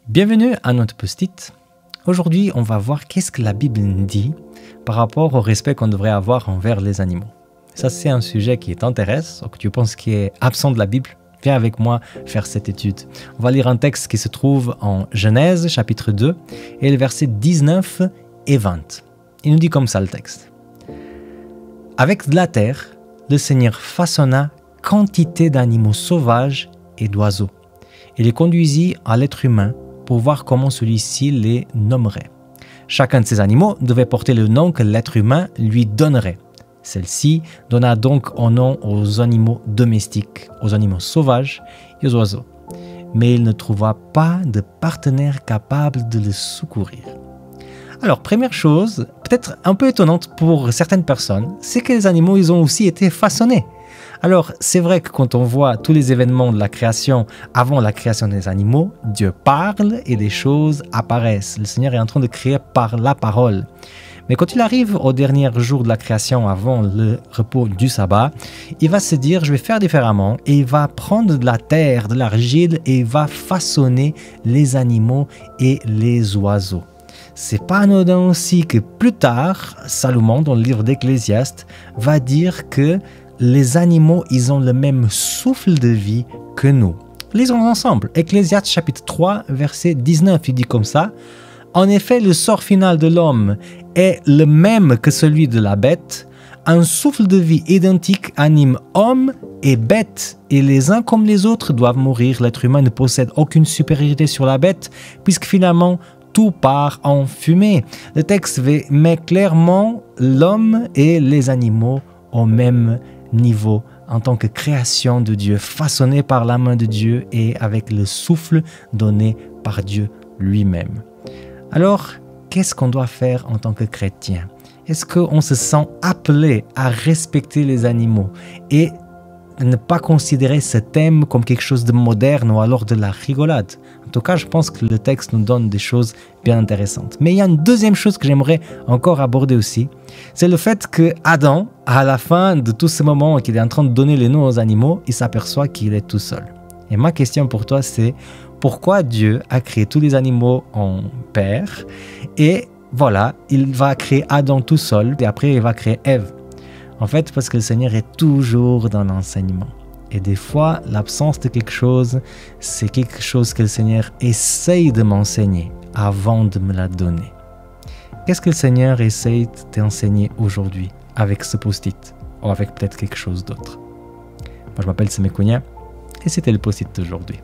Bienvenue à notre post-it. Aujourd'hui, on va voir qu'est-ce que la Bible dit par rapport au respect qu'on devrait avoir envers les animaux. Ça, c'est un sujet qui t'intéresse ou que tu penses qui est absent de la Bible. Viens avec moi faire cette étude. On va lire un texte qui se trouve en Genèse, chapitre 2, et les versets 19 et 20. Il nous dit comme ça le texte. « Avec de la terre, le Seigneur façonna quantité d'animaux sauvages et d'oiseaux, et les conduisit à l'être humain pour voir comment celui-ci les nommerait. Chacun de ces animaux devait porter le nom que l'être humain lui donnerait. Celle-ci donna donc un nom aux animaux domestiques, aux animaux sauvages et aux oiseaux. Mais il ne trouva pas de partenaire capable de les secourir. » Alors, première chose, peut-être un peu étonnante pour certaines personnes, c'est que les animaux, ils ont aussi été façonnés. Alors, c'est vrai que quand on voit tous les événements de la création avant la création des animaux, Dieu parle et les choses apparaissent. Le Seigneur est en train de créer par la parole. Mais quand il arrive au dernier jour de la création, avant le repos du sabbat, il va se dire, je vais faire différemment, et il va prendre de la terre, de l'argile, et il va façonner les animaux et les oiseaux. C'est pas anodin aussi que plus tard, Salomon, dans le livre d'Ecclésiaste, va dire que les animaux, ils ont le même souffle de vie que nous. Lisons ensemble. Ecclésiaste chapitre 3, verset 19, il dit comme ça. « En effet, le sort final de l'homme est le même que celui de la bête. Un souffle de vie identique anime homme et bête, et les uns comme les autres doivent mourir. L'être humain ne possède aucune supériorité sur la bête, puisque finalement, tout part en fumée. » Le texte met clairement l'homme et les animaux au même niveau en tant que création de Dieu, façonnée par la main de Dieu et avec le souffle donné par Dieu lui-même. Alors, qu'est-ce qu'on doit faire en tant que chrétien? Est-ce qu'on se sent appelé à respecter les animaux et ne pas considérer ce thème comme quelque chose de moderne ou alors de la rigolade? En tout cas, je pense que le texte nous donne des choses bien intéressantes. Mais il y a une deuxième chose que j'aimerais encore aborder aussi. C'est le fait que Adam, à la fin de tous ces moments qu'il est en train de donner les noms aux animaux, il s'aperçoit qu'il est tout seul. Et ma question pour toi, c'est pourquoi Dieu a créé tous les animaux en paire et voilà, il va créer Adam tout seul et après il va créer Ève. En fait, parce que le Seigneur est toujours dans l'enseignement. Et des fois, l'absence de quelque chose, c'est quelque chose que le Seigneur essaye de m'enseigner avant de me la donner. Qu'est-ce que le Seigneur essaye de t'enseigner aujourd'hui avec ce post-it ou avec peut-être quelque chose d'autre? Moi, je m'appelle Semekounia et c'était le post-it d'aujourd'hui.